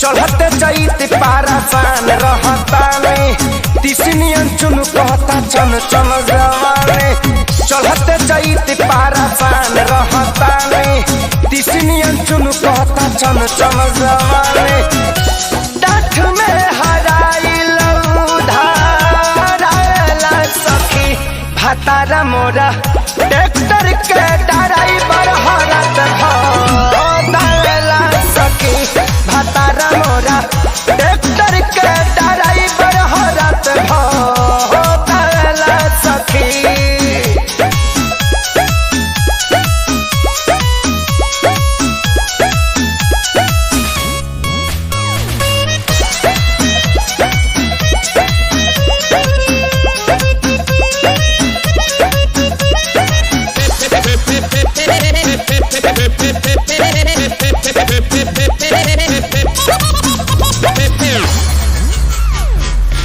चढ़ते चैत पारासान रहता नहीं तिसनियन चुन कहता चन चन जवाने। चढ़ते चैत पारासान रहता नहीं तिसनियन चुन कहता चन चन जवाने। डाठ में हराइल धाराला सखी भातारा मोरा ट्रैक्टर के ड्राइवर हरत भला सखी भातारा मोरा ट्रैक्टर के ड्राइवर हरत भला सखी।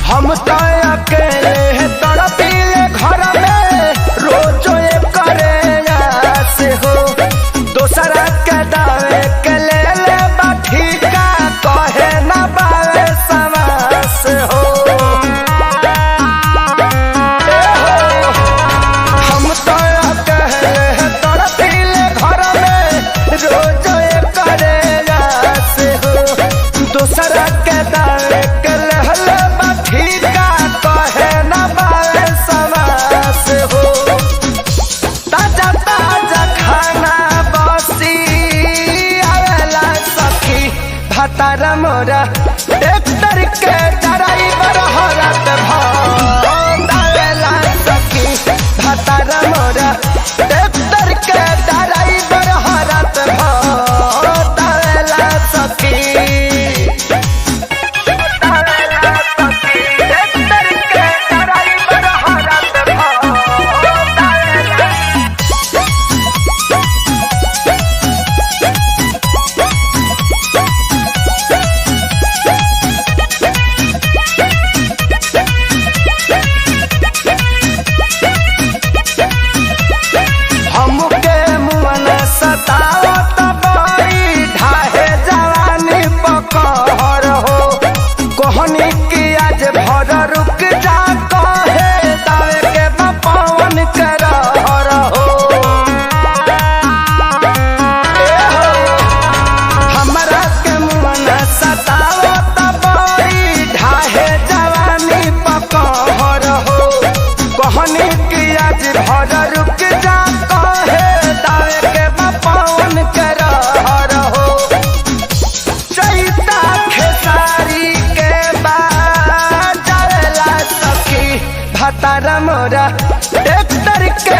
हम तो अकेले तड़पीले घर में रोज करे से हो दोसरा के दावे के ले ले बाठी का कहे न बावे समास हो। हम तो अकेले तड़पीले घर में रोज करे से हो दोसरा के दावे के ले ठीका कहे न बावे समास हो। ताजा ताजा खाना बसी आवेला सखी भातारा मोरा ट्रैक्टर के ड्राइवर हरत भला सखी भातारा मोरा ट्रैक्टर के ड्राइवर हरत भला सखी। भातारा मोरा ट्रैक्टर के